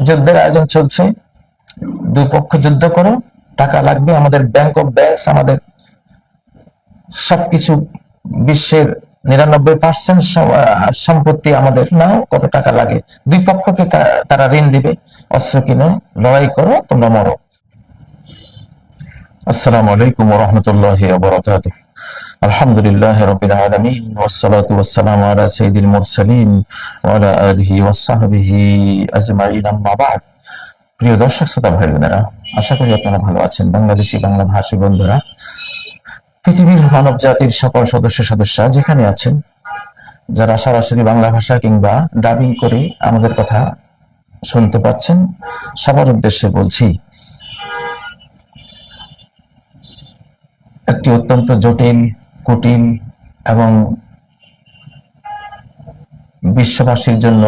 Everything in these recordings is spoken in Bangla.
যুদ্ধের আয়োজন চলছে, দুই পক্ষ যুদ্ধ করো, টাকা লাগবে, আমাদের ব্যাংক অফ ব্যাংকস, আমাদের সবকিছু, বিশ্বের 99% সম্পত্তি আমাদের, নাও, কত টাকা লাগে। দুই পক্ষকে তারা ঋণ দিবে, অস্ত্র কিনো, লড়াই করো, তোমরা মরো। আসসালামু আলাইকুম ওয়া রাহমাতুল্লাহি ওয়া বারাকাতুহু। আলহামদুলিল্লাহি রাব্বিল আলামিন ওয়াসসালাতু ওয়াসসালামু আলা সাইয়্যিদিল মুরসালিন ওয়া আলা আলিহি ওয়া সাহবিহি আজমাইন, আম্মা বা'দ। প্রিয় দর্শক শ্রোতা ভাই বোনেরা, আশা করি আপনারা ভালো আছেন। বাংলাদেশি বাংলা ভাষী বন্ধুরা, পৃথিবীর মানব জাতির সকল সদস্যা যেখানে আছেন, যারা সরাসরি বাংলা ভাষা কিংবা ডাবিং করে আমাদের কথা শুনতে পাচ্ছেন, সবার উদ্দেশ্যে বলছি, একটি অত্যন্ত জটিল, কুটিল এবং বিশ্ববাসীর জন্য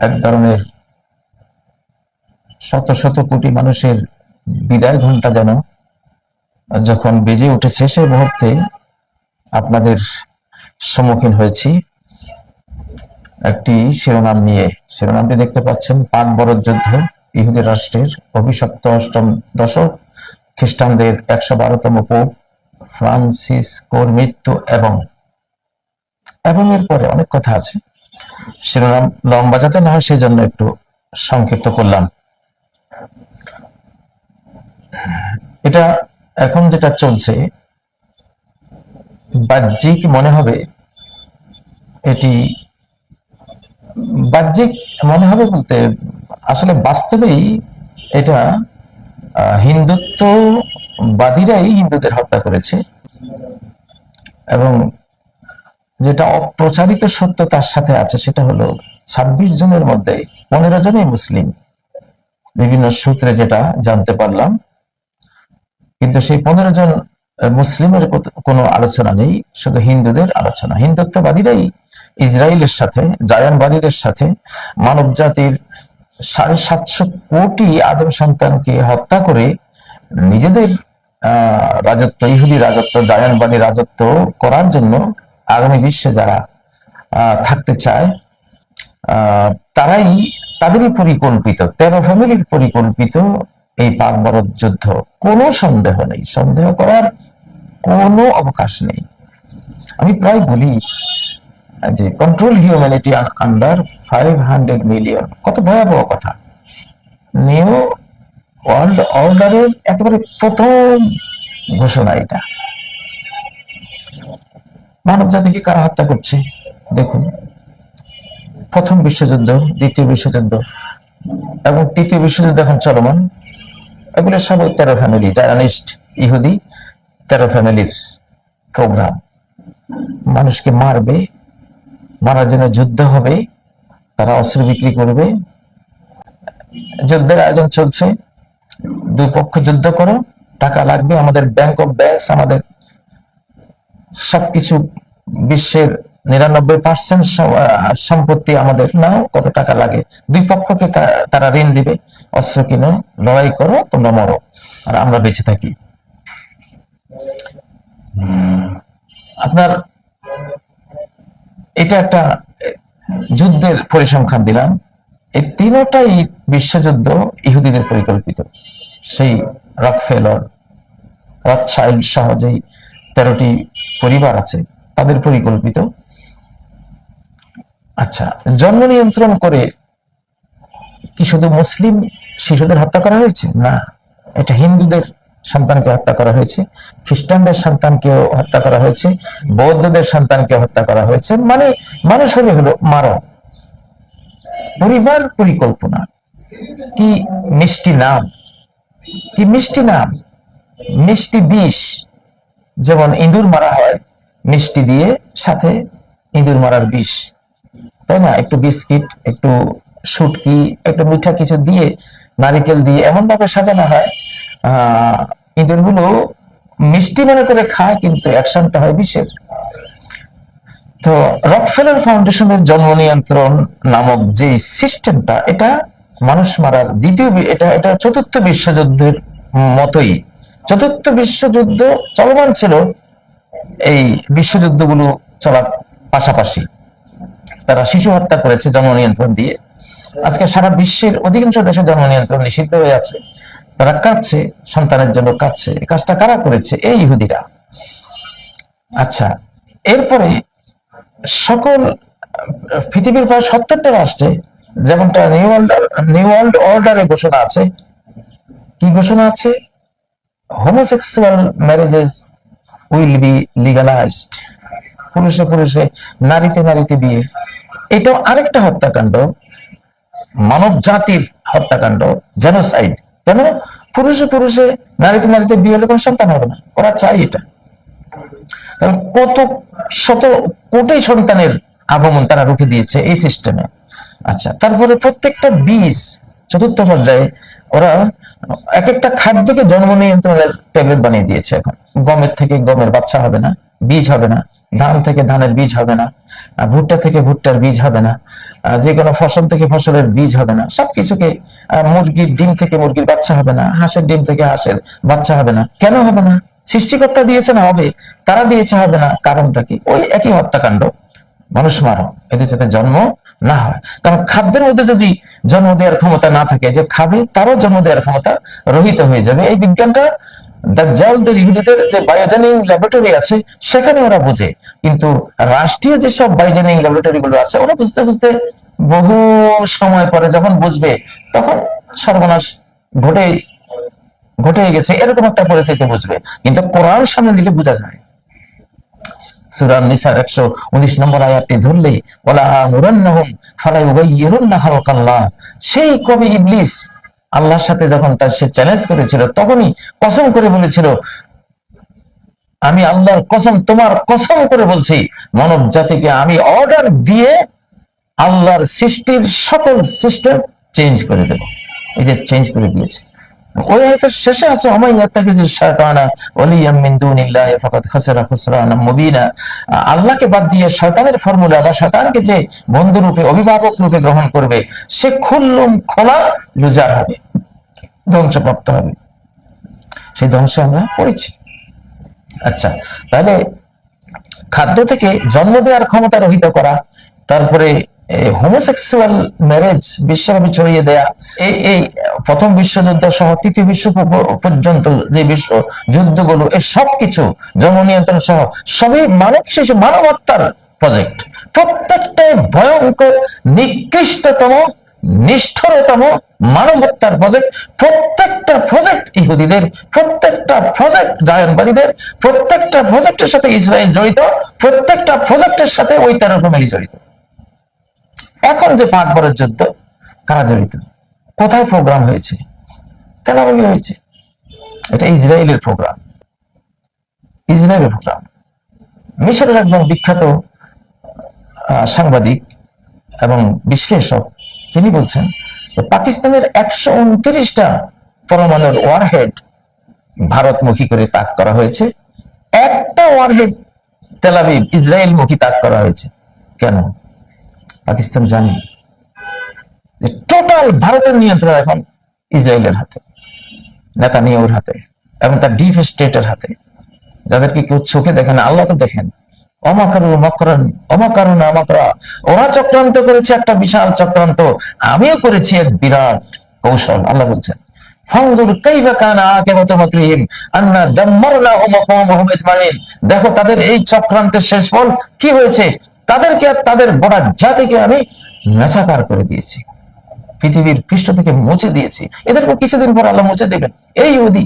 এক ধরনের শত শত কোটি মানুষের বিদায় ঘন্টা যেন যখন বেজে উঠেছে, সেই মুহূর্তে আপনাদের সম্মুখীন হয়েছি একটি শিরোনাম নিয়ে। শিরোনামটি দেখতে পাচ্ছেন, পাক বরদ যুদ্ধ, ইহুদি রাষ্ট্রের অভিশপ্ত অষ্টম দশক, খ্রিস্টানদের 112তম পোপ ফ্রান্সিসকোর মৃত্যু এবং এর পরে অনেক কথা আছে। শিরোনাম লম্বা যাতে না হয় সেই জন্য একটু সংক্ষিপ্ত করলাম। এটা এখন যেটা চলছে, বাহ্যিক মনে হবে, এটি বাহ্যিক মনে হবে বলতে আসলে বাস্তবেই এটা হিন্দুত্ববাদীরাই হিন্দুদের হত্যা করেছে, এবং যেটা অপ্রচারিত সত্য তার সাথে আছে, সেটা হলো 26 জনের মধ্যে 15 জনই মুসলিম, বিভিন্ন সূত্রে যেটা জানতে পারলাম। কিন্তু সেই 15 জন মুসলিমের কোনো আলোচনা নেই, শুধু হিন্দুদের আলোচনা। হিন্দুত্ববাদীরাই ইসরায়েলের সাথে, জায়ানবাদীদের সাথে মানব জাতির 750 কোটি আদম সন্তানকে হত্যা করে নিজেদের রাজত্ব, ইহুদি রাজত্ব, জায়ানবাদী রাজত্ব করার জন্য আগামী বিশ্বে যারা থাকতে চায়, তাদেরই পরিকল্পিত, 13 ফ্যামিলির পরিকল্পিত এই পাক বরদ যুদ্ধ। কোনো সন্দেহ নেই, সন্দেহ করার কোনো অবকাশ নেই। আমি প্রায় বলি যে কন্ট্রোল হিউম্যানিটি আন্ডার 500 মিলিয়ন, কত ভয়াবহ কথা। নিউ ওয়ার্ল্ড অর্ডারের একেবারে প্রথম ঘোষণা এটা। মানব জাতিকে কারা হত্যা করছে দেখুন। প্রথম বিশ্বযুদ্ধ, দ্বিতীয় বিশ্বযুদ্ধ এবং তৃতীয় বিশ্বযুদ্ধ এখন চলমান, এগুলো সব 13 ফ্যামিলি, জায়নিস্ট ইহুদি 13 ফ্যামিলির প্রোগ্রাম। মানুষকে মারবে, মারার জন্য যুদ্ধ হবে, তারা অস্ত্র বিক্রি করবে, যুদ্ধের আয়োজন চলছে, দুই পক্ষ যুদ্ধ করো, টাকা লাগবে, আমাদের ব্যাংক অফ ব্যাংকস, আমাদের সবকিছু, বিশ্বের 99% সম্পত্তি আমাদের, নাও, কত টাকা লাগে। দুই পক্ষকে তারা ঋণ দিবে, অস্ত্র কিনো, লড়াই করো, তোমরা মরো, আর আমরা বেঁচে থাকি। আপনার এটা একটা যুদ্ধের পরিসংখ্যান দিলাম। এই তিনটাই বিশ্বযুদ্ধ ইহুদিদের পরিকল্পিত। সেই রকফেলার, রথশাইল্ড সহ যেই 13টি পরিবার আছে, তাদের পরিকল্পিত। আচ্ছা, জন্ম নিয়ন্ত্রণ করে কি শুধু মুসলিম শিশুদের হত্যা করা হয়েছে? না, এটা হিন্দুদের সন্তানকে হত্যা করা হয়েছে, খ্রিস্টানদের সন্তানকেও হত্যা করা হয়েছে, বৌদ্ধদের সন্তানকে হত্যা করা হয়েছে। মানে মানুষ হলো মারো, পরিবার পরিকল্পনা। কি মিষ্টি নাম, কি মিষ্টি নাম, মিষ্টি বিষ। যেমন ইঁদুর মারা হয় মিষ্টি দিয়ে, সাথে ইঁদুর মারার বিষ, তাই না? একটু বিস্কিট, একটু শুটকি, একটু মিঠা কিছু দিয়ে, নারিকেল দিয়ে এমন ভাবে সাজানো হয়, ইঁদুরগুলো মিষ্টি মনে করে খায়, কিন্তু অ্যাকশনটা হয় বিষের। তো রকফেলার ফাউন্ডেশনের জন্ম নিয়ন্ত্রণ নামক যে সিস্টেমটা, এটা মানুষ মারার এটা 4র্থ বিশ্বযুদ্ধের মতোই। 4র্থ বিশ্বযুদ্ধ চলমান ছিল, এই বিশ্বযুদ্ধগুলো চলার পাশাপাশি তারা শিশু হত্যা করেছে জন্ম নিয়ন্ত্রণ দিয়ে। আজকে সারা বিশ্বের অধিকাংশ দেশে জন্ম নিয়ন্ত্রণ নিষিদ্ধ হয়ে আছে, তারা কাঁদছে, সন্তানের জন্য কাঁদছে। এই কাজটা কারা করেছে? এই ইহুদিরা। আচ্ছা, এরপরে সকল পৃথিবীর প্রায় 70টা রাষ্ট্রে, যেমনটা নিউ ওয়ার্ল্ড অর্ডারে ঘোষণা আছে, কি ঘোষণা আছে? Homosexual marriages will be legalised. পুরুষে পুরুষে, নারীতে নারীতে বিয়ে। এটাও আরেকটা হত্যাকাণ্ড, মানব জাতির হত্যাকাণ্ড, জেনোসাইড। কেন? পুরুষে পুরুষে, নারীতে নারীতে বিয়ে হলে কোনো সন্তান হবে না, ওরা চাই এটা। কত শত কোটি সন্তানের আগমন তারা রুখে দিয়েছে এই সিস্টেমে। আচ্ছা, তারপরে প্রত্যেকটা বীজ, চতুর্থ পর্যায়ে ওরা এক একটা খাদ্যকে জন্ম নিয়ন্ত্রণের ট্যাবলেট বানিয়ে দিয়েছে। এখন গমের থেকে গমের বাচ্চা হবে না, বীজ হবে না। ধান থেকে ধানের বীজ হবে না, ভুট্টা থেকে ভুট্টার বীজ হবে না, যে কোনো ফসল থেকে ফসলের বীজ হবে না। সবকিছুকে, মুরগির ডিম থেকে মুরগির বাচ্চা হবে না, হাঁসের ডিম থেকে হাঁসের বাচ্চা হবে না। কেন হবে না? সৃষ্টিকর্তা দিয়েছে না হবে, তারা দিয়েছে হবে না। কারণটা কি? ওই একই হত্যাকাণ্ড, মানুষ মারো, এদের যাতে জন্ম না হয়। কারণ খাদ্যের মধ্যে যদি জন্ম দেওয়ার ক্ষমতা না থাকে, যে খাবে তারও জন্ম দেওয়ার ক্ষমতা রহিত হয়ে যাবে। এই বিজ্ঞানটা দাজ্জালদের, ইহুদিদের যে বায়োজেনিং ল্যাবরেটরি আছে সেখানে ওরা বুঝে, কিন্তু রাষ্ট্রীয় যেসব বায়োজেনিং ল্যাবরেটরি গুলো আছে ওরা বুঝতে বুঝতে বহু সময় পরে যখন বুঝবে, তখন সর্বনাশ ঘটে ঘটে গেছে, এরকম একটা পরিস্থিতি বুঝবে। কিন্তু কোরআন সামনে দিলে বোঝা যায়। সূরা নিসার 119 নম্বর আয়াতটি ধরলে, ওয়ালা আমুরান্নাহুম ফালা ইউগাইয়িরুন্না খালকাল্লাহ। সেই কবি ইবলিস আল্লাহর সাথে যখন তার সে চ্যালেঞ্জ করেছিল, তখনই কসম করে বলেছিল, আমি আল্লাহর কসম, তোমার কসম করে বলছি, মানব জাতিকে আমি অর্ডার দিয়ে আল্লাহর সৃষ্টির সকল সিস্টেম চেঞ্জ করে দেব। এই যে চেঞ্জ করে দিয়েছে। ওই আয়াতের শেষে আছে, আল্লাহকে বাদ দিয়ে শয়তানের ফর্মুলা বা শয়তানকে যে বন্ধু রূপে, অভিভাবক রূপে গ্রহণ করবে, সে খুল্লুম খোলা লুজার হবে, ধ্বংসপ্রাপ্ত হবে। সেই ধ্বংসে আমরা পড়েছি। আচ্ছা, তাহলে খাদ্য থেকে জন্ম দেওয়ার ক্ষমতা রহিত করা, তারপরে হোমোসেক্সুয়াল ম্যারেজ বিশ্বব্যাপী ছড়িয়ে দেয়া, এই প্রথম বিশ্বযুদ্ধ সহ তৃতীয় বিশ্ব পর্যন্ত যে বিশ্ব যুদ্ধগুলো, এই সবকিছু জন্ম নিয়ন্ত্রণ সহ সবই মানব শিশু, মানব হত্যার প্রজেক্ট। প্রত্যেকটাই ভয়ঙ্কর, নিকৃষ্টতম, নিষ্ঠুরতম মানব হত্যার প্রজেক্ট। প্রত্যেকটা প্রজেক্ট ইহুদিদের, প্রত্যেকটা প্রজেক্ট জায়নবাদীদের, প্রত্যেকটা প্রজেক্টের সাথে ইসরায়েল জড়িত, প্রত্যেকটা প্রজেক্টের সাথে ওই 13 ফ্যামিলি জড়িত। এখন যে পাকবরের যুদ্ধ, কারা জড়িত? কোথায় প্রোগ্রাম হয়েছে? তেল আবিবে হয়েছে। এটা ইসরায়েলের প্রোগ্রাম, ইসরায়েলের প্রোগ্রাম। মিশরের একজন বিখ্যাত সাংবাদিক এবং বিশ্লেষক, তিনি বলছেন পাকিস্তানের 129টা পরমাণুর ওয়ারহেড ভারতমুখী করে তাক করা হয়েছে, একটা ওয়ারহেড তেল আবিব ইসরায়েল মুখী তাক করা হয়েছে। কেন? পাকিস্তান জানে যে টোটাল ভারতের নিয়ন্ত্রণ এখন ইসরায়েলের হাতে, নেতানিয়াহুর হাতে এবং তার ডিপ স্টেটের হাতে, যাদেরকে কেউ চোখে দেখে না, আল্লাহ তো দেখেন। ওরা চক্রান্ত করেছে, একটা বিশাল চক্রান্ত, আমিও করেছি এক বিরাট কৌশল। আল্লাহ বলছেন, দেখো তাদের এই চক্রান্তের শেষ ফল কি হয়েছে। তাদেরকে আর তাদের গোটা জাতিকে আমি মেছাকার করে দিয়েছি, পৃথিবীর পৃষ্ঠ থেকে মুছে দিয়েছি। এদেরকে কিছুদিন পর আল্লাহ মুছে দেবেন। এই ইহুদি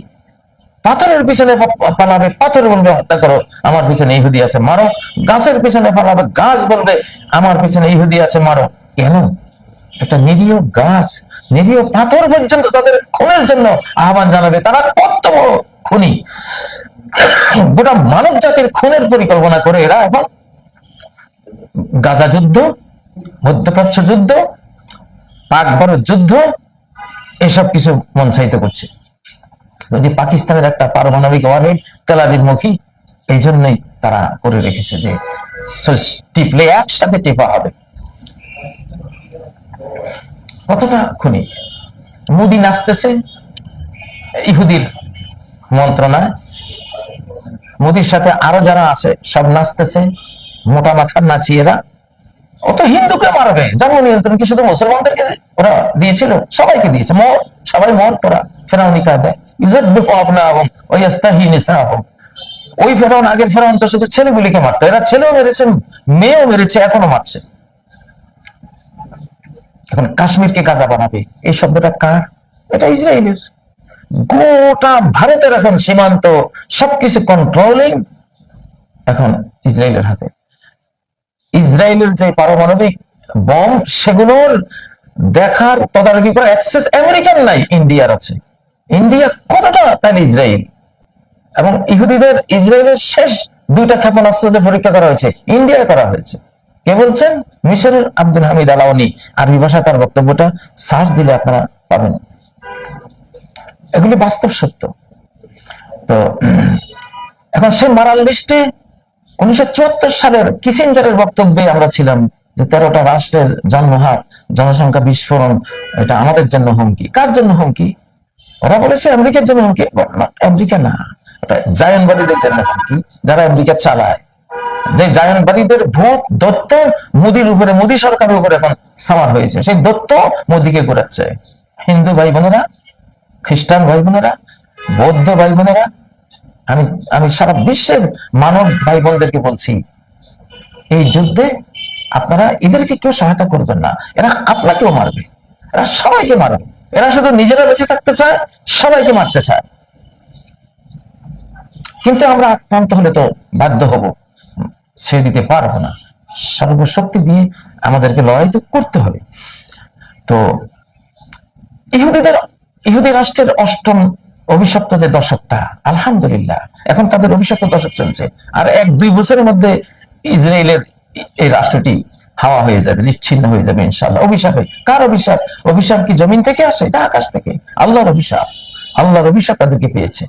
পাথরের পিছনে পালাবে, পাথর বলবে হত্যা করো, আমার পিছনে ইহুদি আছে মারো। গাছের পিছনে পালাবে, গাছ বলবে আমার পিছনে ইহুদি আছে মারো। কেন? একটা নিরীহ গাছ, নিরীহ পাথর পর্যন্ত তাদের খুনের জন্য আহ্বান জানাবে। তারা কত বড় খুনি! গোটা মানব জাতির খুনের পরিকল্পনা করে এরা এখন গাজা যুদ্ধ, মধ্যপ্রাচ্য যুদ্ধ, পাকবরের যুদ্ধ, এসব কিছু মঞ্চায়িত করছে। যে পাকিস্তানের একটা পারমাণবিক ওয়ারহেড তেল আবিব মুখী, এই জন্যই তারা করে রেখেছে যে টিপলে একসাথে টেপা হবে। কতটা খুনি! মোদি নাচতেছে ইহুদির মন্ত্রণায়, মোদির সাথে আরো যারা আছে সব নাচতেছে, মোটা মাথার নাচিয়েরা। ও তো হিন্দুকে মারবে, জন্ম নিয়ন্ত্রণ কি শুধু মুসলমানদেরকে ওরা দিয়েছিল? সবাইকে দিয়েছে। মর, সবাই মর তোরা, ফেরাউনি কায়দায়। ইউযাব্বিহু আবনাআহুম ওয়া ইস্তাহয়ী নিসাআহুম। ওই ফেরাউন, আগের ফেরাউন তো শুধু ছেলেগুলিকে মারতো, এরা ছেলেও মেরেছে, মেয়েও মেরেছে, এখনো মারছে। এখন কাশ্মীরকে গাজা বানাবে, এই শব্দটা কার? এটা ইসরায়েলের। গোটা ভারতের এখন সীমান্ত সবকিছু কন্ট্রোলিং এখন ইসরায়েলের হাতে। ইসরায়েলের যে পারমাণবিক বম, সেগুলোর দেখার, তদারকি করার অ্যাক্সেস আমেরিকান নাই, ইন্ডিয়ার আছে। ইন্ডিয়া কতটা তাহলে ইসরায়েল? এবং ইহুদিদের ইসরায়েলের শেষ 2টা ক্ষেপণাস্ত্র যে পরীক্ষা করা হয়েছে, ইন্ডিয়ায় করা হয়েছে। কে বলছেন? মিশরের আব্দুল হামিদ আলাওয়ানি। আরবি ভাষায় তার বক্তব্যটা সার্চ দিলে আপনারা পাবেন। এগুলি বাস্তব সত্য। তো এখন সে মারাল লিস্টে 1974 সালের কিসিঞ্জারের বক্তব্যে আমরা ছিলাম যে 13টা রাষ্ট্রের জন্মহার, জনসংখ্যা বিস্ফোরণ, এটা আমাদের জন্য হুমকি। কার জন্য হুমকি? ওরা বলেছে আমেরিকার জন্য হুমকি। আমেরিকা না, এটা জায়নবাদীদের জন্য হুমকি, যারা আমেরিকা চালায়। যে জায়নবাদীদের ভূত দত্ত মোদির উপরে, মোদী সরকারের উপরে এখন সামার হয়েছে, সেই দত্ত মোদিকে ঘোরাচ্ছে। হিন্দু ভাই বোনেরা, খ্রিস্টান ভাই বোনেরা, বৌদ্ধ ভাই বোনেরা, আমি সারা বিশ্বের মানব ভাই বোনদেরকে বলছি, এই যুদ্ধে আপনারা এদেরকে কেউ সহায়তা করবেন না। এরা আপনাকেও মারবে, এরা সবাইকে মারবে। এরা শুধু নিজেরা বেঁচে থাকতে চায়, সবাইকে মারতে চায়। কিন্তু আমরা আক্রান্ত হলে তো বাধ্য হব, ছেড়ে দিতে পারবো না। সর্বশক্তি দিয়ে আমাদেরকে লড়াই তো করতে হবে। তো ইহুদি রাষ্ট্রের 8ম অভিশপ্ত যে দশকটা, আলহামদুলিল্লাহ এখন তাদের অভিশপ্ত দশক চলছে। আর 1-2 বছরের মধ্যে ইসরায়েলের এই রাষ্ট্রটি হাওয়া হয়ে যাবে, নিচ্ছিন্ন হয়ে যাবে ইনশাআল্লাহ। অভিশাপে। কার অভিশাপ? অভিশাপ কি জমিন থেকে আসে? এটা আকাশ থেকে। আল্লাহর অভিশাপ। আল্লাহর অভিশাপ তাদেরকে পেয়েছে,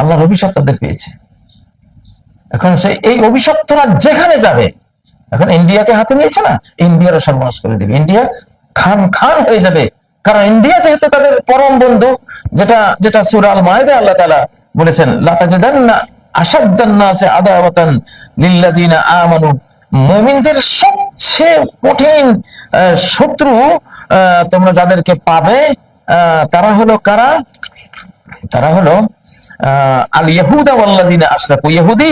আল্লাহর অভিশাপ তাদের পেয়েছে। এখন সে এই অভিশপ্তরা যেখানে যাবে, এখন ইন্ডিয়াকে হাতে নিয়েছে না, ইন্ডিয়ারও সর্বনাশ করে দেবে। ইন্ডিয়া খান খান হয়ে যাবে, কারণ ইন্ডিয়া যেহেতু তাদের পরম বন্ধু। যেটা সূরা আল মায়েদায় আল্লাহ তাআলা বলেছেন, লা তাজিদান্না আশাদ্দান নাসি আদাওয়াতান লিল্লাযিনা আমানু। মুমিনদের সবচেয়ে কঠিন শত্রু তোমরা যাদেরকে পাবে, তারা হলো কারা? তারা হলো আল ইয়াহুদা ওয়াল্লাযিনা আশরাকু, ইহুদি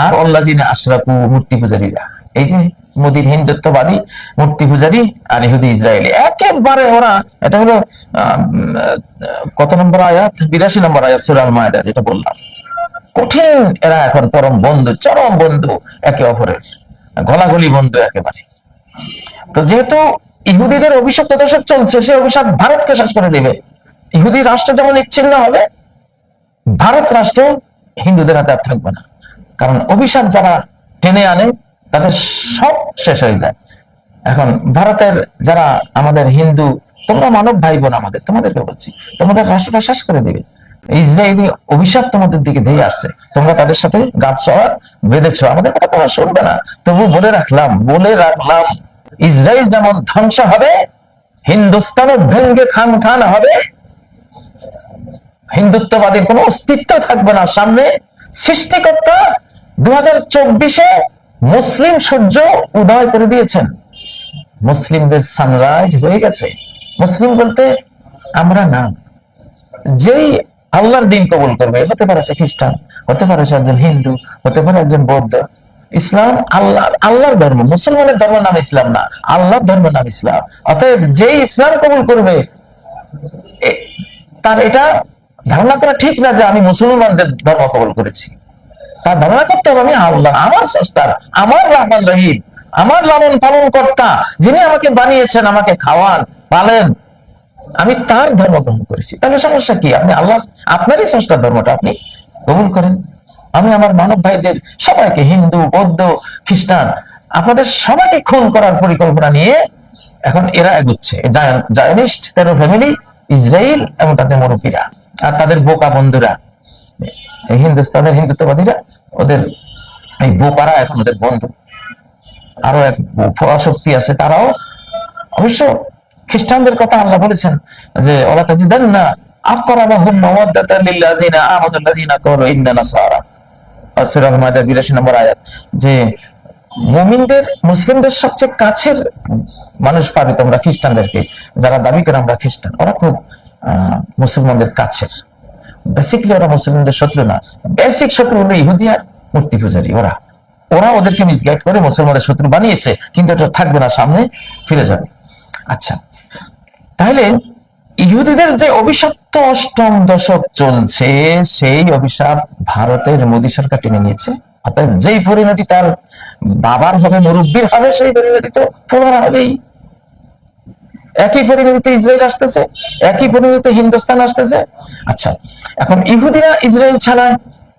আর ওয়াল্লাযিনা আশরাকু, মূর্তি পূজারীরা। এই যে মোদির হিন্দুত্ববাদী মূর্তি পূজারী আর ইহুদি ইসরায়েলি একেবারে ওরা। এটা হলো কত নম্বর আয়াত? 82 নম্বর আয়াত সূরা আল মায়েদা, যেটা বললাম। কঠিন এরা এখন পরম বন্ধু, চরম বন্ধু একে অপরের, গলাগলি বন্ধু একেবারে। তো যেহেতু ইহুদিদের অভিশাপ দশক চলছে, সে অভিশাপ ভারতকে শেষ করে দেবে। ইহুদি রাষ্ট্র যেমন নিচ্ছিন্ন হবে, ভারত রাষ্ট্র হিন্দুদের হাতে আর থাকবে না। কারণ অভিশাপ যারা টেনে আনে তাদের সব শেষ হয়ে যায়। এখন ভারতের যারা আমাদের হিন্দু, তোমরা মানব ভাই বোন আমাদের, তোমাদেরকে বলছি, তোমাদের রাষ্ট্রটা শেষ করে দেবে। ইসরায়েলি অভিশাপ তোমাদের দিকে ধেয়ে আসছে, তোমরা তাদের সাথে গাছ চড়া বেঁধেছ, আমাদের কথা তোমরা শুনবে না। তবু বলে রাখলাম, ইসরায়েল যেমন ধ্বংস হবে, হিন্দুস্তানও ভেঙ্গে খান খান হবে। হিন্দুত্ববাদের কোনো অস্তিত্ব থাকবে না সামনে। সৃষ্টিকর্তা 2024-এ মুসলিম সূর্য উদয় করে দিয়েছেন, মুসলিমদের সানরাইজ হয়ে গেছে। মুসলিম বলতে আমরা না, যেই আল্লাহর দিন কবুল করবে, হতে পারে সে খ্রিস্টান, হতে পারে সে একজন হিন্দু, হতে পারে একজন বৌদ্ধ। ইসলাম আল্লাহর ধর্ম, মুসলমানের ধর্ম নাম ইসলাম না, আল্লাহর ধর্ম নাম ইসলাম। অতএব যে ইসলাম কবুল করবে, তার এটা ধারণা করা ঠিক না যে আমি মুসলমানদের ধর্ম কবুল করেছি। তার ধারণা করতে হবে আমি আল্লাহ, আমার স্রষ্টা, আমার রহমান রহিম, আমার লালন পালন কর্তা, যিনি আমাকে বানিয়েছেন, আমাকে খাওয়ান পালেন, আমি তার ধর্ম গ্রহণ করেছি। তাহলে সমস্যা কি? আপনি আল্লাহ, আপনারই স্রষ্টার ধর্মটা আপনি কবুল করেন। আমি আমার মানব ভাইদের সবাইকে, হিন্দু, বৌদ্ধ, খ্রিস্টান, আপনাদের সবাইকে খুন করার পরিকল্পনা নিয়ে এখন এরা এগুচ্ছে। জায়নিস্ট টেরর ফ্যামিলি, ইসরায়েল এবং তাদের মুরব্বীরা আর তাদের বোকা বন্ধুরা, হিন্দুস্তানের হিন্দুত্ববাদীরা, ওদের এই বোকারা এখন ওদের বন্ধু। আরো এক শক্তি আছে, তারাও অবশ্য খ্রিস্টানদের কথা আল্লাহ বলেছেন যে ওয়ালা তাজিদান্না আকরাবাহুম মাওয়াদ্দাতান লিল্লাযিনা আমানু আল্লাযিনা ক্বালু ইন্না নাসারা, সূরা আল মায়েদা 82 নম্বর আয়াত, যে মুমিনদের মুসলিমদের সবচেয়ে কাছের মানুষ পাবে তোমরা খ্রিস্টানদেরকে, যারা দাবি করে আমরা খ্রিস্টান, ওরা খুব মুসলমানদের কাছের। বেসিকলি ওরা মুসলিমদের শত্রু না, বেসিক শত্রু হলো ইহুদি আর মূর্তি পূজারী। ওরা ওরা ওদেরকে মিসগাইড করে মুসলমানদের শত্রু বানিয়েছে, কিন্তু এটা থাকবে না, সামনে ফিরে যাবে। আচ্ছা, তাহলে ইহুদিদের যে অভিশপ্ত অষ্টম দশক চলছে, সেই অভিশাপ ভারতের মোদী সরকার টেনে নিয়েছে। অর্থাৎ যেই পরিণতি তার বাবার হবে, মুরব্বীর হবে, সেই পরিণতি তো পুনরায় হবেই। একই পরিণতিতে ইসরায়েল আসতেছে, একই পরিণতিতে হিন্দুস্তান আসতেছে। আচ্ছা, এখন ইহুদিরা ইসরায়েল ছাড়ায়,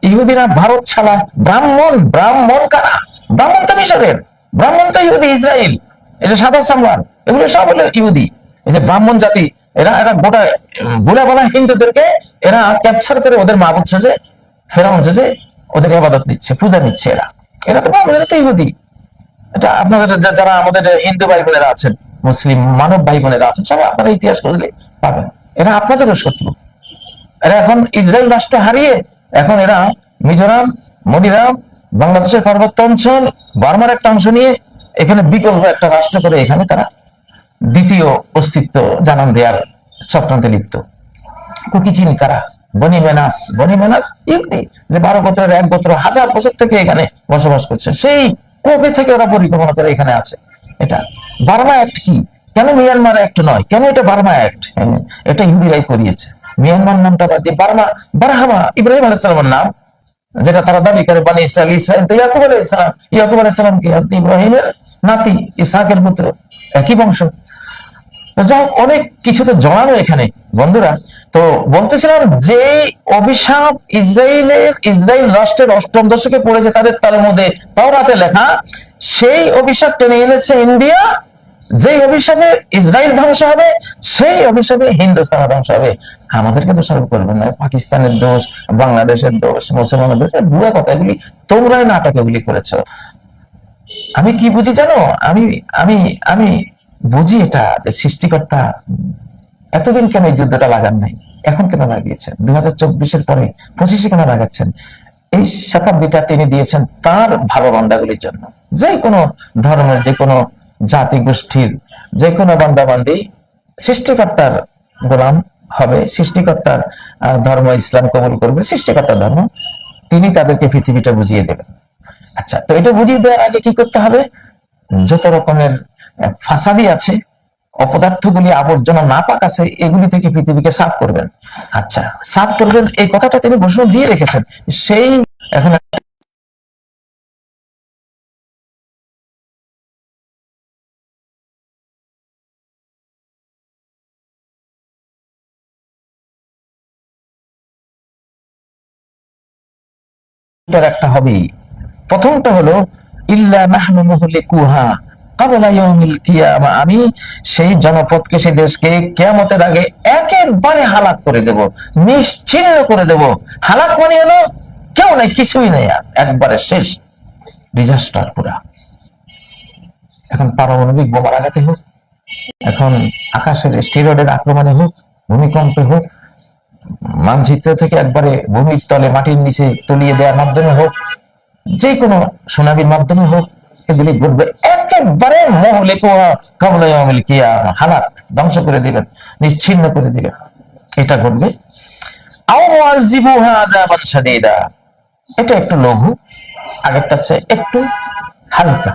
ইহুদিরা ভারত ছাড়ায়, ব্রাহ্মণ, ব্রাহ্মণ কারা? ব্রাহ্মণ তো মিশরের, ব্রাহ্মণ তো ইহুদি, ইসরায়েল, এই যে সাদা সামরান, এগুলো সব হলো ইহুদি। এই যে ব্রাহ্মণ জাতি, এরা এরা গোটা বলে বলা হিন্দুদেরকে এরা ক্যাপচার করে ওদের মাবুদ সেজে, ফেরাউন সেজে ওদের ইবাদত নিচ্ছে, পূজা নিচ্ছে। এরা এরা তো ব্রাহ্মণ, এরা তো ইহুদি। এটা আপনাদের যারা আমাদের হিন্দু ভাই বোনেরা আছেন, মুসলিম মানব ভাই বোনেরা আছেন, সবাই আপনারা ইতিহাস খুঁজলে পাবেন, এরা আপনাদেরও শত্রু। এরা এখন ইসরায়েল রাষ্ট্র হারিয়ে এখন এরা মিজোরাম, মণিরাম, বাংলাদেশের পার্বত্য অঞ্চল, বার্মার একটা অংশ নিয়ে এখানে বিকল্প একটা রাষ্ট্র করে এখানে তারা দ্বিতীয় অস্তিত্ব জানান দেওয়ার চক্রান্তে লিপ্ত। কুকিচিন কারা? বনি মেনাস, বনি মেনাস ইহুদি, যে 12 গোত্রের এক গোত্র হাজার বছর থেকে এখানে বসবাস করছে, সেই কবে থেকে ওরা পরিকল্পনা করে এখানে আছে। এটা বার্মা অ্যাক্ট কি? কেন মিয়ানমার অ্যাক্ট নয়? কেন এটা বার্মা অ্যাক্ট? এটা ইহুদিরাই করিয়েছে। মিয়ানমার নামটা বাদ দিয়ে বার্মা, বারহামা ইব্রাহিম আলাইহিস সালামের নাম, যেটা তারা দাবি করে বানি ইসরাইল। ইসরাইল তো ইয়াকুব আলাইহিস সালাম, ইয়াকুব আলাইহিস সালাম কি হযরত ইব্রাহিমের নাতি, ইসহাকের পুত্র, একই বংশ। যাই হোক, অনেক কিছু তো জড়ানো এখানে বন্ধুরা। তো বলতেছিলাম যে অভিশাপ ইসরায়েল রাষ্ট্রের অষ্টম দশকে পড়েছে তাদের তালমুদে তাওরাতে লেখা, সেই অভিশাপ টেনে এনেছে ইন্ডিয়া। যেই অভিশাপে ইসরায়েল ধ্বংস হবে, সেই অভিশাপে হিন্দুস্তান ধ্বংস হবে। আমাদেরকে দোষারোপ করবেন না, পাকিস্তানের দোষ, বাংলাদেশের দোষ, মুসলমানের দোষ, ভুয়া কথা। এগুলি তোমরাই নাটক এগুলি করেছো। আমি কি বুঝি জানো? আমি আমি আমি বুঝি এটা, যে সৃষ্টিকর্তা এতদিন কেন এই যুদ্ধটা লাগান নাই, এখন কেন লাগিয়েছেন? 2024-এর পরে 25-এ কেন লাগাচ্ছেন? এই শতাব্দীটা তিনি দিয়েছেন তার ভালো বান্দাগুলির জন্য। যে কোনো ধর্মের, যে কোনো জাতি গোষ্ঠীর, যে কোনো বান্দাবান্দি সৃষ্টিকর্তার গোলাম হবে, সৃষ্টিকর্তার ধর্ম ইসলাম কবুল করবে, সৃষ্টিকর্তার ধর্ম, তিনি তাদেরকে পৃথিবীটা বুঝিয়ে দেবেন। আচ্ছা, তো এটা বুঝিয়ে দেওয়ার আগে কি করতে হবে? যত রকমের ফাসাদি আছে, অপদার্থগুলি, আবর্জনা, নাপাক আছে, এগুলি থেকে পৃথিবীকে সাফ করবেন। আচ্ছা, সাফ করবেন এই কথাটা তিনি ঘোষণা দিয়ে রেখেছেন। সেই এখন একটা হবেই। প্রথমটা হলো ইল্লা নাহনু মুহলিকুহা ক্বাবলা ইয়াউমিল কিয়ামা, আমি সেই জনপদকে, সেই দেশকে কিয়ামতের আগে একেবারে হালাক করে দেব, নিশ্চিহ্ন করে দেব। হালাক মানে হলো কেউ নাই, কিছুই নেই, আর একবারে শেষ, ডিজাস্টার পুরা। এখন পারমাণবিক বোমার আঘাতে হোক, এখন আকাশের স্টেরয়েডের আক্রমণে হোক, ভূমিকম্পে হোক, মানচিত্র থেকে একবারে ভূমির তলে মাটির নিচে তলিয়ে দেওয়ার মাধ্যমে হোক, যে কোনো সুনামির মাধ্যমে হোক, এগুলি ঘটবে। একেবারে হালাক, ধ্বংস করে দিবেন, নিচ্ছিন্ন করে দিবেন, এটা ঘটবে। এটা একটু লঘু, আগেরটা চেয়ে একটু হালকা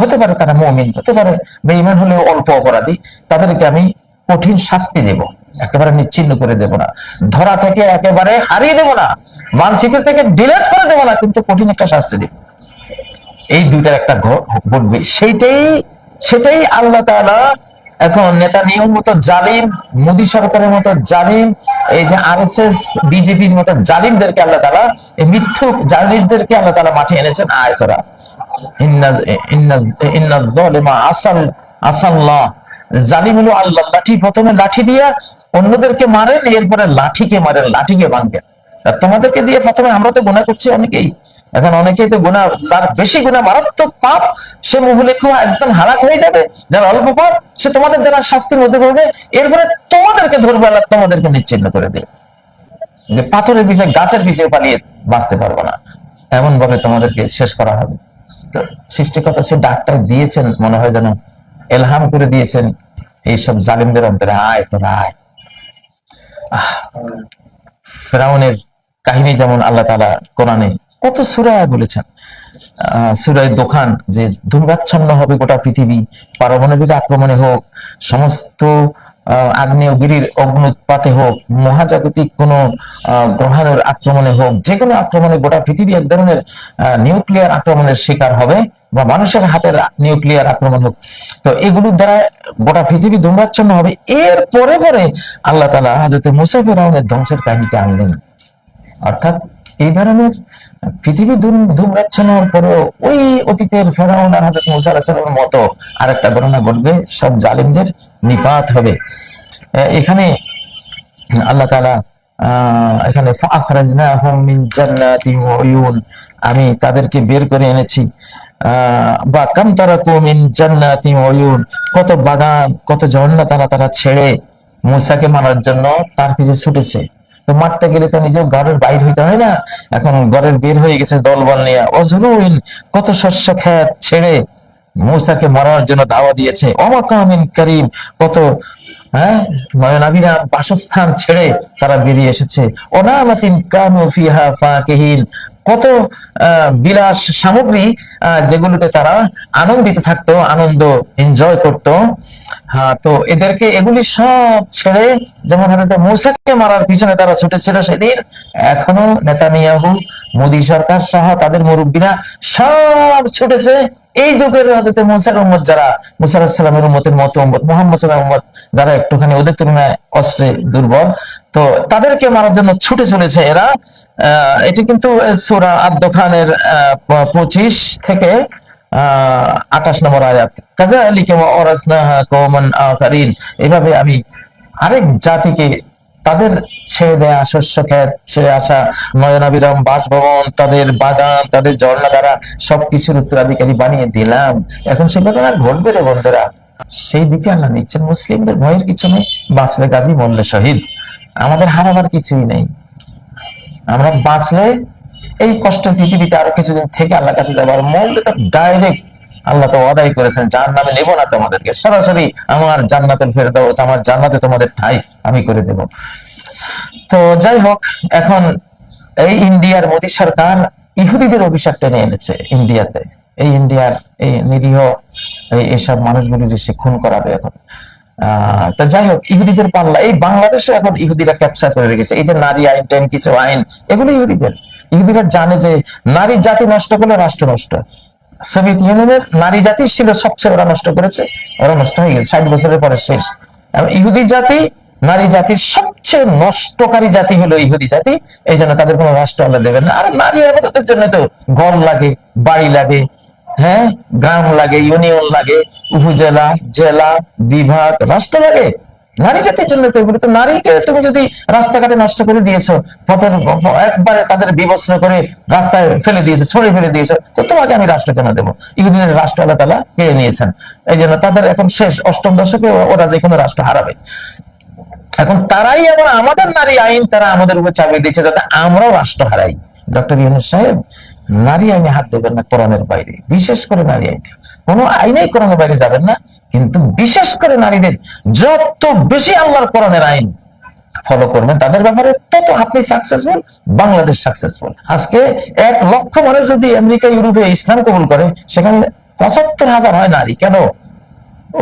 হতে পারে। তারা মুমিন হতে পারে, বেঈমান হলেও অল্প অপরাধী, তাদেরকে আমি কঠিন শাস্তি দেব, একেবারে নিচ্ছিন্ন করে দেব না, ধরা থেকে একেবারে হারিয়ে দেব না, মানচিত্র থেকে ডিলিট করে দেব না, কিন্তু কঠিন একটা শাস্তি দেব। এই দুইটার একটা ঘটবে। সেটাই আল্লাহ তাআলা এখন নেতানিয়াহুর মতো জালিম, মোদী সরকারের মতো জালিম, এই যে আরএসএস বিজেপির মতো জালিমদেরকে আল্লাহ তাআলা, এই মিথ্যুক জালিমদেরকে আল্লাহ তাআলা মাঠে এনেছেন। আয়াতরা জালিম হলো আল্লাহ, লাঠি, প্রথমে লাঠি দিয়া অন্যদেরকে মারেন, এরপরে লাঠিকে মারেন, লাঠিকে ভাঙেন। তোমাদেরকে দিয়ে প্রথমে, আমরা তো গুনাহ করছি অনেকেই, এখন অনেকেই তো গুনাহ, যার বেশি গুনাহ, মারাত্মক পাপ, সে মুহলিক একদম হালাক হয়ে যাবে। যার অল্প পাপ, সে তোমাদের দ্বারা শাস্তির মধ্যে পড়বে, এরপরে তোমাদেরকে ধরবে আল্লাহ, তোমাদেরকে নিচ্ছিন্ন করে দেবে। যে পাথরের পিছে, গাছের পিছে পালিয়ে বাঁচতে পারবো না, এমন ভাবে তোমাদেরকে শেষ করা হবে। তো সৃষ্টিকর্তা সে ডাকটা দিয়েছেন, মনে হয় যেন এলহাম করে দিয়েছেন এইসব জালিমদের অন্তরে, আয় তোরা আয়। ফেরাউনের কাহিনী যেমন আল্লাহ তাআলা কোরআনে কত সূরায় বলেছেন। সূরায়ে দোখান, যে ধূম্রাচ্ছন্ন হবে গোটা পৃথিবী, পারমাণবিক আক্রমণে হোক, সমস্ত আগ্নেয়গিরির অগ্নুৎপাতে হোক, মহাজাগতিক কোন গ্রহাণুর আক্রমণে হোক, যে কোনো আক্রমণে গোটা পৃথিবী এক ধরনের নিউক্লিয়ার আক্রমণের শিকার হবে, বা মানুষের হাতের নিউক্লিয়ার আক্রমণ হোক, তো এগুলোর দ্বারা গোটা পৃথিবী ধূম্রাচ্ছন্ন হবে। এর পরে পরে আল্লাহ তাআলা হযরত মুসা ফেরাউনের ধ্বংসের কাহিনীটা আনলেন। অর্থাৎ এই ধরনের পৃথিবী ধূম্রাচ্ছন্ন হওয়ার পরেও ওই অতীতের ফেরাউন আর হযরত মুসা আলাইহিস সালামের মতো আরেকটা ঘটনা ঘটবে, সব জালিমদের নিপাত হবে। এখানে আল্লাহ তাআলা এখানে ফাখরাজনাহুম মিন জান্নাতি ওয়া উয়ুন, আমি তাদেরকে বের করে এনেছি, বা কাম তারাকু মিন জান্নাতি ওয়া উয়ুন, কত বাগান কত ঝর্ণা তারা ছেড়ে মুসাকে মারার জন্য তার পিছে ছুটেছে। তো মারতে গেলে তো নিজেও ঘরের বাইর হইতে হয় না, এখন ঘরের বের হয়ে গেছে দলবল নিয়ে। অজরুইন, কত শস্য ক্ষেত ছেড়ে মুসাকে মারার জন্য দাওয়া দিয়েছে। অমাকামিন কারীম, কত নয়নাবিরা বাসস্থান ছেড়ে তারা বেরিয়ে এসেছে। অনামাতিন কানু ফিহা ফাকিহিন, কত বিলাস সামগ্রী যেগুলোতে তারা আনন্দিত থাকতো, আনন্দ এনজয় করতো। তো এদেরকে এগুলি সব ছেড়ে, যেমন হযরত মুসাকে মারার পিছনে তারা ছুটেছিল সেদিন, এখনো নেতানিয়াহু, মোদী সরকার সহ তাদের মুরব্বীরা সব ছুটেছে এই যুগের হযরত মুসার উম্মত, যারা মুসা আলাইহিস সালামের উম্মতের মতো উম্মত, মুহাম্মদ সাল্লাল্লাহু আলাইহি ওয়াসাল্লাম উম্মত, যারা একটুখানি ওদের তুলনায় অস্ত্রে দুর্বল, তো তাদেরকে মারার জন্য ছুটে চলেছে এরা। এটি কিন্তু সূরা আদ-দোখানের 25 থেকে 28 নম্বর আয়াত। কাযালিকা ওয়া আওরাসনাহা কওমান আখারিন, এভাবে আমি আরেক জাতিকে তাদের ছেড়ে দেয়া শস্য ক্ষেত, ছেড়ে আসা নয়নাবিরাম বাসভবন, তাদের বাগান, তাদের ঝর্ণা দ্বারা সবকিছুর উত্তরাধিকারী বানিয়ে দিলাম। এখন সে ঘটনা ঘটবে রে বন্ধুরা, সেই দিকে আল্লাহ নিচ্ছেন। মুসলিমদের ভয়ের কিছু নেই, বাঁচলে গাজী মরলে শহীদ, আমাদের হারাবার কিছুই নেই। আমরা বাঁচলে এই কষ্টের পৃথিবীতে আরো কিছুদিন থেকে আল্লাহর কাছে যাবো, আর মরলে তো ডাইরেক্ট আল্লাহ তো ওয়াদাই করেছেন, জাহান্নামে নেব না তোমাদেরকে, সরাসরি আমার জান্নাতুল ফেরদাউস, আমার জান্নাতে তোমাদের ঠাঁই আমি করে দেব। তো যাই হোক, এখন এই ইন্ডিয়ার মোদী সরকার ইহুদিদের অভিশাপ টেনে এনেছে ইন্ডিয়াতে। এই ইন্ডিয়ার এই নিরীহ এইসব মানুষগুলির সে খুন করাবে এখন। তো যাই হোক, ইহুদিদের পাল্লা এই বাংলাদেশে এখন ইহুদিরা ক্যাপচার করে রেখেছে। এই যে নারী আইন টাইন কিছু আইন, এগুলো ইহুদিদের। ইহুদিরা জানে যে নারী জাতি নষ্ট করলে রাষ্ট্র নষ্ট। সোভিয়েত ইউনিয়নের নারী জাতি ছিল সবচেয়ে, ওরা নষ্ট করেছে, ওরা নষ্ট হয়ে গেছে 60 বছরের পরে শেষ। ইহুদি জাতি নারী জাতির সবচেয়ে নষ্টকারী জাতি হলো ইহুদি জাতি, এই জন্য তাদের কোনো রাষ্ট্র আল্লাহ দেবেন না। আর নারী আবাদতের জন্য তো ঘর লাগে, বাড়ি লাগে, গ্রাম লাগে, ইউনিয়ন লাগে, উপজেলা, জেলা, বিভাগ, রাষ্ট্র লাগে নারী জাতির জন্য। তো এগুলো তো, নারীকে তুমি যদি রাস্তাঘাটে নষ্ট করে দিয়েছো, পথের একবারে তাদের বিবস্ত্র করে রাস্তায় ফেলে দিয়েছো, ছড়ে ফেলে দিয়েছো, তো তোমাকে আমি রাষ্ট্র কেন দেবো? ইহুদিদের রাষ্ট্র আল্লাহ তাআলা কেড়ে নিয়েছেন, এই জন্য তাদের এখন শেষ। 8ম দশকে ওরা যে কোনো রাষ্ট্র হারাবে। এখন তারাই আবার আমাদের নারী আইন তারা আমাদের উপর চাপিয়ে দিচ্ছে যাতে আমরাও রাষ্ট্র হারাই। ডক্টর ইউনূস সাহেব, নারী আইনে হাত দেবেন না কোরআনের বাইরে, বিশেষ করে নারী আইনটা। কোনো আইনেই কোরআনের বাইরে যাবেন না, কিন্তু বিশেষ করে নারীদের যত বেশি আল্লাহর কোরআনের আইন ফলো করবেন তাদের ব্যাপারে, তত আপনি সাকসেসফুল, বাংলাদেশ সাকসেসফুল। আজকে 1 লক্ষ মানুষ যদি আমেরিকা ইউরোপে ইসলাম কবুল করে, সেখানে 75,000 হয় নারী। কেন?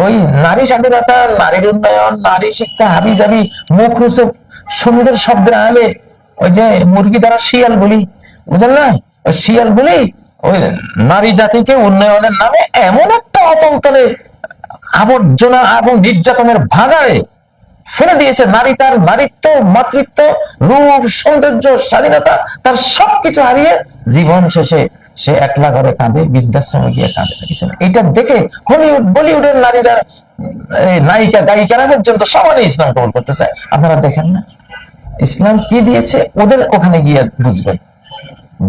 ওই নারী স্বাধীনতা, নারীর উন্নয়ন, নারী শিক্ষা, হাবি জাবি, মুখ রুসুক সুন্দর শব্দের আলে, ওই যে মুরগি দ্বারা শিয়াল বলি, বুঝলেন না, ওই শিয়াল বলি ওই নারী জাতিকে উন্নয়নের নামে এমন একটা অতন্তরে আবর্জনা এবং নির্যাতনের ভাগাড়ে ফেলে দিয়েছে। নারী তার নারীত্ব, মাতৃত্ব, রূপ, সৌন্দর্য, স্বাধীনতা, তার সবকিছু হারিয়ে জীবন শেষে সে একলা ঘরে কাঁদে, বৃদ্ধাশ্রমে গিয়ে কাঁদে। এটা দেখে হলিউড বলিউডের নারীরা, নায়িকা গায়িকারা পর্যন্ত সমানে ইসলাম কবুল করতে চায়। আপনারা দেখেন না ইসলাম কি দিয়েছে? ওদের ওখানে গিয়ে বুঝবেন,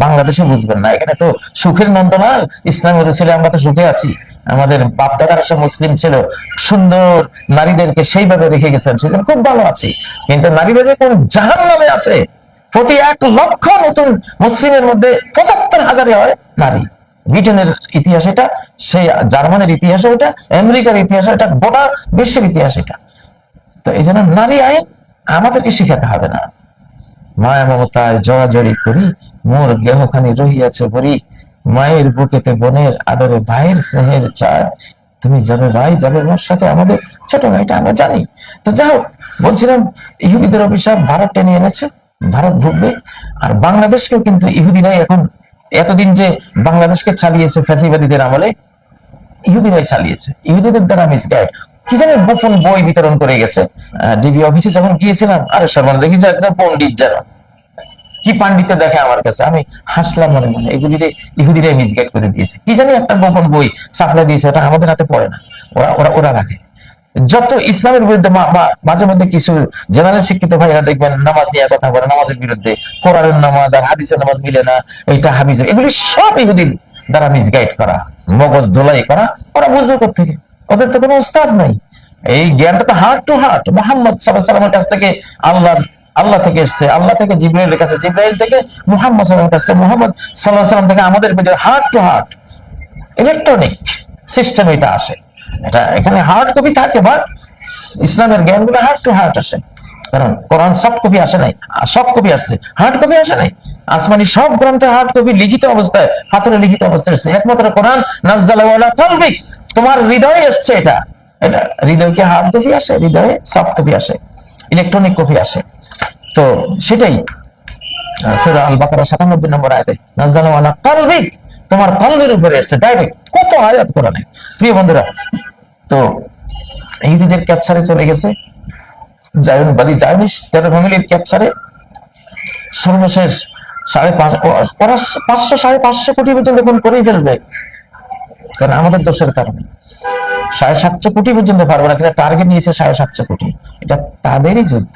বাংলাদেশে বুঝবেন না। এখানে তো সুখের নন্দলাল, ইসলামের ছেলে, আমরা তো সুখে আছি। আমাদের বাপ দাদারা সব মুসলিম ছিল, সুন্দর নারীদেরকে সেইভাবে রেখে গেছেন, সেজন্য খুব ভালো আছি। কিন্তু নারীরা যে কোন জাহান্নামে আছে, প্রতি 1 লক্ষ নতুন মুসলিমের মধ্যে 75,000 হয় নারী। ব্রিটেনের ইতিহাস এটা, সেই জার্মানির ইতিহাস এটা, আমেরিকার ইতিহাস এটা, গোটা বিশ্বের ইতিহাস এটা। তো এই জন্য নারী আইন আমাদেরকে শিখাতে হবে না। মায়া মমতায় জড়াজড়ি করি, মোর গেহখানি রহিয়াছে ভরি, মায়ের বুকেতে বোনের আদরে ভাইয়ের স্নেহের চায়, তুমি যাবে ভাই, যাবে মোর সাথে আমাদের ছোট ভাইটা, আমরা জানি। তো যাই হোক, বলছিলাম ইহুদিদের অভিশাপ ভারত টেনে এনেছে, ভারত ভুগবে। আর বাংলাদেশকেও কিন্তু ইহুদিরাই এখন, এতদিন যে বাংলাদেশকে চালিয়েছে ফ্যাসিবাদীদের আমলে, ইহুদিরাই চালিয়েছে, ইহুদিদের দ্বারা মিসগাইড। কি জানি গোপন বই বিতরণ করে গেছে। ডিবি অফিসে যখন গিয়েছিলাম, আরে সর্বান দেখি যে একজন পণ্ডিত যেন, কি পাণ্ডিত্য দেখে আমার কাছে, আমি হাসলাম মনে মনে, এগুলিরে ইহুদিরাই মিসগাইড করে দিয়েছে। কি জানি একটা গোপন বই সাপ্লাই দিয়েছে, ওটা আমাদের হাতে পড়ে না, ওরা রাখে। যত ইসলামের বিরুদ্ধে মাঝে মধ্যে কিছু জেনারেল শিক্ষিত ভাইরা দেখবেন নামাজ নিয়ে কথা বলে, নামাজের বিরুদ্ধে, কোরআনের নামাজ আর হাদিসের নামাজ মিলে না, এইটা হাবিজ, এগুলি সব ইহুদির দ্বারা মিসগাইড করা, মগজ ধোলাই করা। ওরা বুঝবে কোত্থেকে? ওদের তো কোনো উস্তাদ নাই। এই জ্ঞানটা তো হার্ট টু হার্ট, মুহাম্মদ সাল্লাল্লাহু আলাইহি ওয়াসাল্লামের কাছ থেকে আল্লাহ থেকে এসেছে, আল্লাহ থেকে জিবরাইলের কাছে, জিবরাইল থেকে মুহাম্মদ সাল্লাল্লাহু আলাইহি ওয়াসাল্লামের কাছে, মুহাম্মদ সাল্লাল্লাহু আলাইহি ওয়াসাল্লাম থেকে আমাদের ভিতরে heart to heart electronic system এটা আসে। এটা এখানে হার্ড কপি থাকে, বাট ইসলামের জ্ঞানগুলো হার্ট টু হার্ট আসে। কারণ কোরআন সফট কপি আসে নাই, সফট কপি আসছে, হার্ড কপি আসে নাই। আসমানি সব গ্রন্থে হার্ড কপি লিখিত অবস্থায়, হাতের লিখিত অবস্থায় আসছে। একমাত্র কোরআন নাযালাহু আলা কলবিক, তোমার হৃদয়ে আসছে। এটা হৃদয় কি হার্ড কপি আসে? হৃদয়ে সফট কপি আসে, ইলেকট্রনিক কপি আসে। তো সেটাই সূরা আল বাকারা ৯৭ নম্বর আয়াতে নাযালাহু আলা কলবিক, তোমার কলবের উপরে আসছে ডাইরেক্ট। কত আয়াত কোরআনে, প্রিয় বন্ধুরা। তো ইহুদিদের ক্যাপচারে চলে গেছে, জায়নবাদী জায়নিস্ট তেরো ফ্যামিলির ক্যাপচারে সর্বশেষ 550 কোটি পর্যন্ত এখন করেই ফেলবে, কারণ আমাদের দোষের কারণে। 750 কোটি পর্যন্ত পারবে না, কিন্তু টার্গেট নিয়েছে 750 কোটি। এটা তাদেরই যুদ্ধ,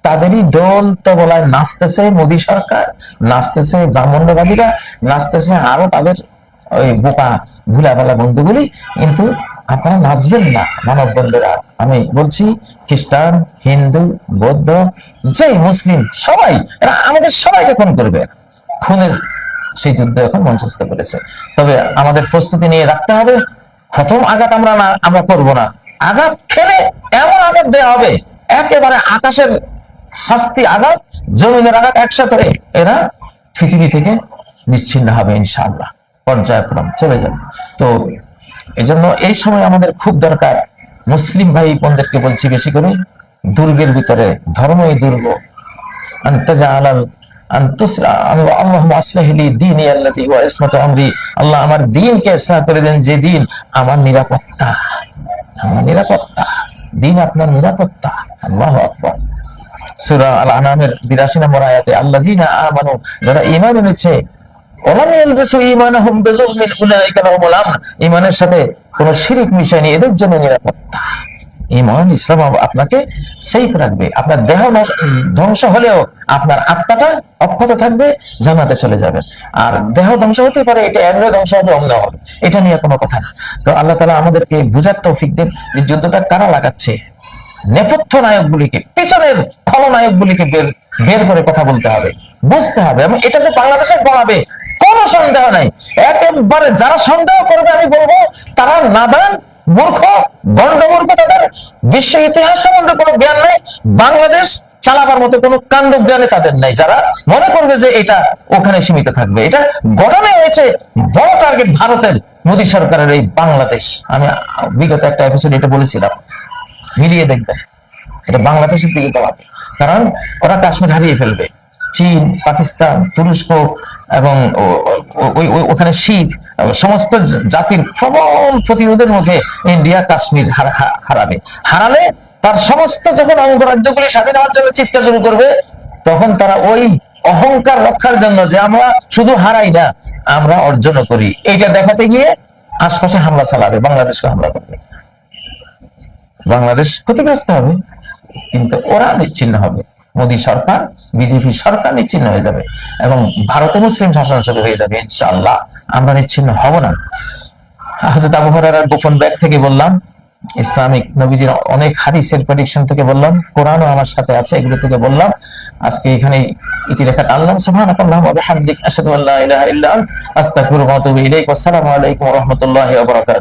তাদেরই ডোল তবলায় নাচতেছে মোদী সরকার, নাচতেছে ব্রাহ্মণ্যবাদীরা, নাচতেছে আরো তাদের ওই বোকা ভুলাভালা বন্ধুগুলি। কিন্তু আপনারা নাচবেন না মানব বন্ধুরা। আমি বলছি খ্রিস্টান, হিন্দু, বৌদ্ধ, যে মুসলিম, সবাই এরা আমাদের সবাইকে খুন করবে। খুনের সেই যুদ্ধ এখন মঞ্চস্থ করেছে। তবে আমাদের প্রস্তুতি নিয়ে রাখতে হবে। প্রথম আঘাত আমরা করব না, আঘাত খেলে এমন আঘাত দেওয়া হবে, একেবারে আকাশের শাস্তি আঘাত, জমিনের আঘাত একসাথে, এরা পৃথিবী থেকে নিশ্চিন্ন হবে ইনশাআল্লাহ, পর্যায়ক্রম চলে যাবে। তো এই জন্য এই সময় আমাদের খুব দরকার, মুসলিম ভাই বোনদেরকে বলছি বেশি করে, দুর্গের ভিতরে, ধর্মই দুর্গ, আল্লাহ আমার দ্বীনকে ইসলাহ করে দেন, যে দ্বীন আমার নিরাপত্তা, আমার নিরাপত্তা, দ্বীন আপনার নিরাপত্তা। আল্লাহু আকবার। সূরা আল আনামের ৮২ নম্বর আয়াতে আল্লাযীনা আমানু, যারা ঈমান এনেছে, ঈমানের সাথে কোনো শিরক মিশায়নি, এদের জন্য নিরাপত্তা। ঈমান ইসলাম আপনাকে সেফ রাখবে। আপনার দেহ ধ্বংস হলেও আপনার আত্মাটা অক্ষত থাকবে, জান্নাতে চলে যাবে। আর দেহ ধ্বংস হতে পারে, এটা এমনি ধ্বংস হবে, অন্য হবে, এটা নিয়ে কোনো কথা না। তো আল্লাহ তাআলা আমাদেরকে বুঝার তৌফিক দেন যে যুদ্ধটা কারা লাগাচ্ছে। নেপথ্য নায়কগুলিকে, পেছনের খলনায়কগুলিকে বের করে কথা বলতে হবে, বুঝতে হবে। এবং এটা যে বাংলাদেশে গড়াবে কোনো সন্দেহ নাই। একেবারে যারা সন্দেহ করবে, আমি বলবো তারা নাদান, মূর্খ, গণ্ডমূর্খ, তাদের বিশ্ব ইতিহাস সম্বন্ধে কোনো জ্ঞান নেই, বাংলাদেশ চালাবার মতো কোনো কাণ্ড জ্ঞানে তাদের নাই। যারা মনে করবে যে এটা ওখানে সীমিত থাকবে, এটা গঠনে হয়েছে বড় টার্গেট ভারতের, মোদী সরকারের এই বাংলাদেশ। আমি বিগত একটা এপিসোড এটা বলেছিলাম, মিলিয়ে দেখবেন, এটা বাংলাদেশের দিকে গড়াবে। কারণ ওরা কাশ্মীর হারিয়ে ফেলবে। চীন, পাকিস্তান, তুরস্ক এবং ওখানে শিখ সমস্ত জাতির প্রবল প্রতিরোধের মুখে ইন্ডিয়া কাশ্মীর হারালে তার সমস্ত যখন অঙ্গরাজ্যগুলি স্বাধীন হওয়ার জন্য চিৎকার শুরু করবে, তখন তারা ওই অহংকার রক্ষার জন্য যে আমরা শুধু হারাই না, আমরা অর্জন করি, এইটা দেখাতে গিয়ে আশপাশে হামলা চালাবে, বাংলাদেশকে হামলা করবে, বাংলাদেশ ক্ষতিগ্রস্ত হবে। কিন্তু ওরা নিশ্চিন্ন হবে, মোদী সরকার, বিজেপি সরকার নিশ্চিন্ন হয়ে যাবে এবং ভারতে মুসলিম শাসন শুরু হয়ে যাবে ইনশাআল্লাহ। আমরা নিশ্চিন্ন হব না। হযরত আবু হুরায়রার গোপন ব্যাগ থেকে বললাম, ইসলামিক নবীজির অনেক হাদিসের প্রেডিকশন থেকে বললাম, কোরআনও আমার সাথে আছে, এগুলো থেকে বললাম। আজকে এখানেই ইতি রেখা টানলাম। সুবহানাকাল্লাহুম্মা ওয়া বিহামদিক আশহাদু আল্লা ইলাহা ইল্লা আনতা আস্তাগফিরুকা ওয়া আতুবু ইলাইক। আসসালামু আলাইকুম ওয়া রাহমাতুল্লাহি ওয়া বারাকাতুহু।